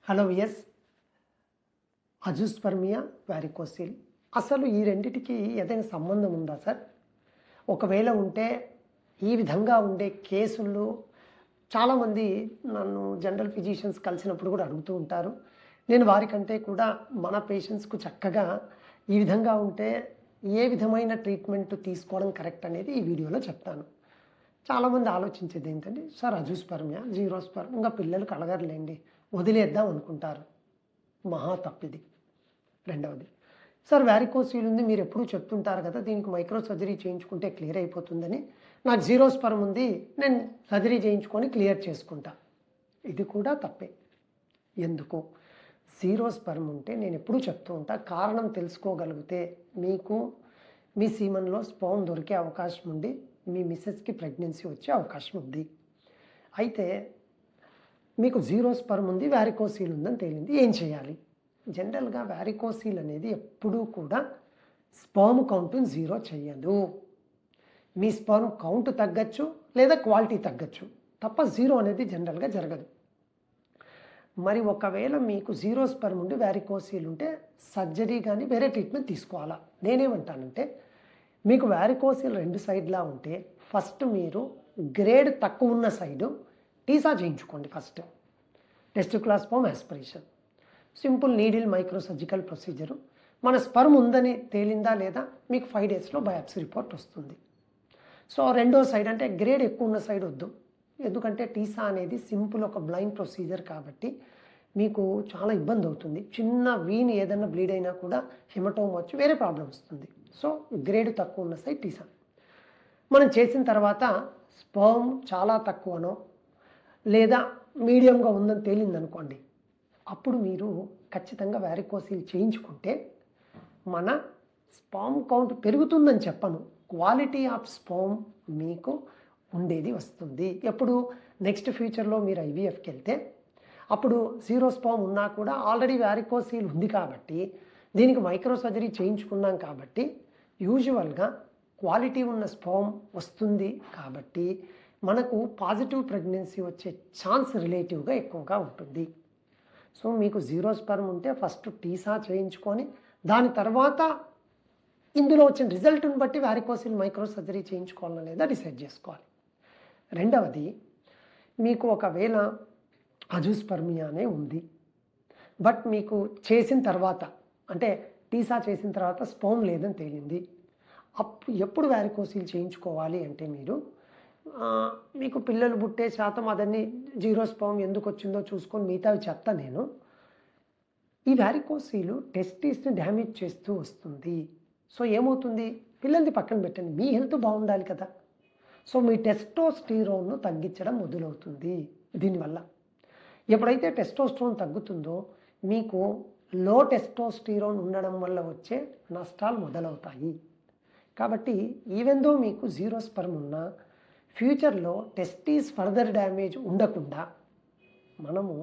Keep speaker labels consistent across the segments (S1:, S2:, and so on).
S1: Hello VS. Azoospermia, varicocele అసలు ఈ రెండిటికి ఏదైనా సంబంధం ఉందా సార్? ఒకవేళ ఉంటే ఈ విధంగా ఉండే కేసులు చాలామంది నన్ను జనరల్ ఫిజిషియన్స్ కలిసినప్పుడు కూడా అడుగుతూ ఉంటారు. నేను వారికంటే కూడా మన పేషెంట్స్‌కు చక్కగా ఈ విధంగా ఉంటే ఏ విధమైన ట్రీట్మెంట్ తీసుకోవడం కరెక్ట్ అనేది ఈ వీడియోలో చెప్తాను. చాలామంది ఆలోచించేది ఏంటంటే, సార్ అజూస్పర్మియా, జీరోస్పర్మ్ ఇంకా పిల్లలు కలగరులేండి వదిలేద్దాం అనుకుంటారు. మహా తప్పిది. రెండవది, సార్ వారికోసిల్ ఉంది మీరు ఎప్పుడూ చెప్తుంటారు కదా, దీనికి మైక్రో సర్జరీ చేయించుకుంటే క్లియర్ అయిపోతుందని. నాకు జీరోస్పర్మ్ ఉంది, నేను సర్జరీ చేయించుకొని క్లియర్ చేసుకుంటా. ఇది కూడా తప్పే. ఎందుకు? జీరోస్పర్మ్ ఉంటే నేను ఎప్పుడూ చెప్తూ ఉంటా, కారణం తెలుసుకోగలిగితే మీకు మీ సీమన్లో స్పర్మ్ దొరికే అవకాశం ఉండి మీ మిసెస్కి ప్రెగ్నెన్సీ వచ్చే అవకాశం ఉంది. అయితే మీకు జీరోస్పర్మ్ ఉంది, వారికోసిల్ ఉందని తేలింది, ఏం చేయాలి? జనరల్గా వారికోసిల్ అనేది ఎప్పుడూ కూడా స్పర్మ్ కౌంట్ని జీరో చేయదు. మీ స్పర్మ్ కౌంట్ తగ్గచ్చు లేదా క్వాలిటీ తగ్గచ్చు తప్ప జీరో అనేది జనరల్గా జరగదు. మరి ఒకవేళ మీకు జీరోస్పర్మ్ ఉండి వారికోసిల్ ఉంటే సర్జరీ కానీ వేరే ట్రీట్మెంట్ తీసుకోవాలా? నేనేమంటానంటే, మీకు వారికోసిల్ రెండు సైడ్లా ఉంటే ఫస్ట్ మీరు గ్రేడ్ తక్కువ ఉన్న సైడు టీసా చేయించుకోండి. First testicular sperm aspiration, simple needle micro surgical procedure. మన స్పర్మ్ ఉందని తేలిందా లేదా మీకు 5 డేస్లో బయాప్సీ రిపోర్ట్ వస్తుంది. సో రెండో సైడ్ అంటే గ్రేడ్ ఎక్కువ ఉన్న సైడ్ వద్దు, ఎందుకంటే టీసా అనేది సింపుల్ ఒక బ్లైండ్ ప్రొసీజర్ కాబట్టి మీకు చాలా ఇబ్బంది అవుతుంది. చిన్న వీన్ ఏదైనా బ్లీడ్ అయినా కూడా హెమటోమ్ వచ్చి వేరే ప్రాబ్లం వస్తుంది. సో గ్రేడ్ తక్కువ ఉన్న సైడ్ టీసా మనం చేసిన తర్వాత స్పర్మ్ చాలా తక్కువనో లేదా మీడియంగా ఉందని తేలిందనుకోండి, అప్పుడు మీరు ఖచ్చితంగా వారికోసిల్ చేయించుకుంటే మన స్పర్మ్ కౌంట్ పెరుగుతుందని చెప్పను, క్వాలిటీ ఆఫ్ స్పర్మ్ మీకు ఉండేది వస్తుంది. ఎప్పుడు? నెక్స్ట్ ఫ్యూచర్లో మీరు ఐవీఎఫ్కి వెళ్తే అప్పుడు జీరోస్పర్మ్ ఉన్నా కూడా ఆల్రెడీ వారికోసిల్ ఉంది కాబట్టి దీనికి మైక్రో సర్జరీ చేయించుకున్నాం కాబట్టి యూజువల్గా క్వాలిటీ ఉన్న స్పర్మ్ వస్తుంది కాబట్టి మనకు పాజిటివ్ ప్రెగ్నెన్సీ వచ్చే ఛాన్స్ రిలేటివ్గా ఎక్కువగా ఉంటుంది. సో మీకు జీరోస్పర్మ్ ఉంటే ఫస్ట్ టీసా చేయించుకొని దాని తర్వాత ఇందులో వచ్చిన రిజల్ట్ని బట్టి వారికోసిల్ మైక్రో సర్జరీ చేయించుకోవాలా లేదా డిసైడ్ చేసుకోవాలి. రెండవది, మీకు ఒకవేళ అజూస్పర్మియానే ఉంది, బట్ మీకు చేసిన తర్వాత అంటే టీసా చేసిన తర్వాత స్పర్మ్ లేదని తేలింది, ఎప్పుడు వారికోసిల్ చేయించుకోవాలి అంటే మీరు మీకు పిల్లలు పుట్టే శాతం అదన్నీ జీరోస్పర్మ్ ఎందుకు వచ్చిందో చూసుకొని మిగతావి చెప్తా నేను. ఈ వారికోసిల్ టెస్టిస్ని డ్యామేజ్ చేస్తూ వస్తుంది. సో ఏమవుతుంది? పిల్లల్ని పక్కన పెట్టండి, మీ హెల్త్ బాగుండాలి కదా. సో మీ టెస్టోస్టిరోన్ను తగ్గించడం మొదలవుతుంది దీనివల్ల. ఎప్పుడైతే టెస్టోస్టిరోన్ తగ్గుతుందో మీకు లో టెస్టోస్టిరోన్ ఉండడం వల్ల వచ్చే నష్టాలు మొదలవుతాయి. కాబట్టి ఈవెన్ దో మీకు జీరోస్పర్మ్ ఉన్నా ఫ్యూచర్లో టెస్టీస్ ఫర్దర్ డ్యామేజ్ ఉండకుండా మనము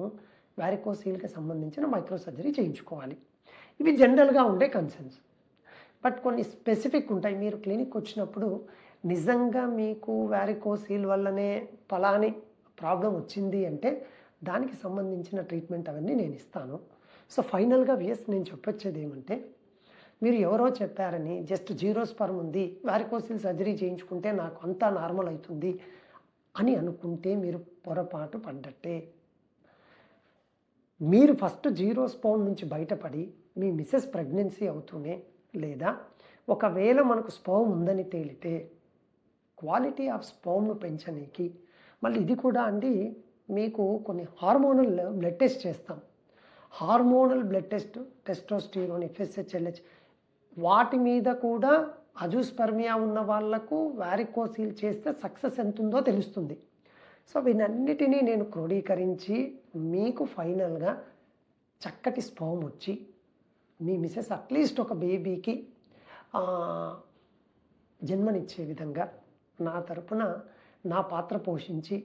S1: వారికోసిల్కి సంబంధించిన మైక్రో సర్జరీ చేయించుకోవాలి. ఇవి జనరల్గా ఉండే కన్సర్న్స్. బట్ కొన్ని స్పెసిఫిక్ ఉంటాయి. మీరు క్లినిక్ వచ్చినప్పుడు నిజంగా మీకు వారికోసిల్ వల్లనే పలాని ప్రాబ్లం వచ్చింది అంటే దానికి సంబంధించిన ట్రీట్మెంట్ అవన్నీ నేను ఇస్తాను. సో ఫైనల్గా విఎస్ నేను చెప్పొచ్చేది ఏమంటే, మీరు ఎవరో చెప్పారని జస్ట్ జీరోస్పర్మ్ ఉంది వారికోసిల్ సర్జరీ చేయించుకుంటే నాకు అంతా నార్మల్ అవుతుంది అని అనుకుంటే మీరు పొరపాటు పడ్డట్టే. మీరు ఫస్ట్ జీరోస్పర్మ్ నుంచి బయటపడి మీ మిసెస్ ప్రెగ్నెన్సీ అవుతూనే లేదా ఒకవేళ మనకు స్పర్మ్ ఉందని తేలితే క్వాలిటీ ఆఫ్ స్పర్మ్ను పెంచనీకి మళ్ళీ ఇది కూడా అండి, మీకు కొన్ని హార్మోనల్ బ్లడ్ టెస్ట్ చేస్తాం. Hormonal blood test, testosterone, FSH, LH, వాటి మీద కూడా అజూస్పర్మియా ఉన్న వాళ్లకు వారికోసిల్ చేస్తే సక్సెస్ ఎంత ఉందో తెలుస్తుంది. సో వీటన్నిటినీ నేను క్రోడీకరించి మీకు ఫైనల్గా చక్కటి స్పర్మ్ వచ్చి మీ మిసెస్ అట్లీస్ట్ ఒక బేబీకి జన్మనిచ్చే విధంగా నా తరపున నా పాత్ర పోషించి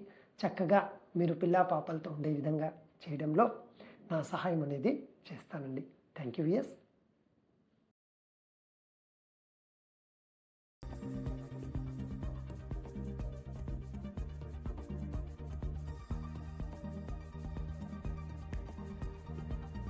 S1: చక్కగా మీరు పిల్లా పాపలతో ఉండే విధంగా చేయడంలో నా సహాయం అనేది చేస్తానండి. Thank you VS.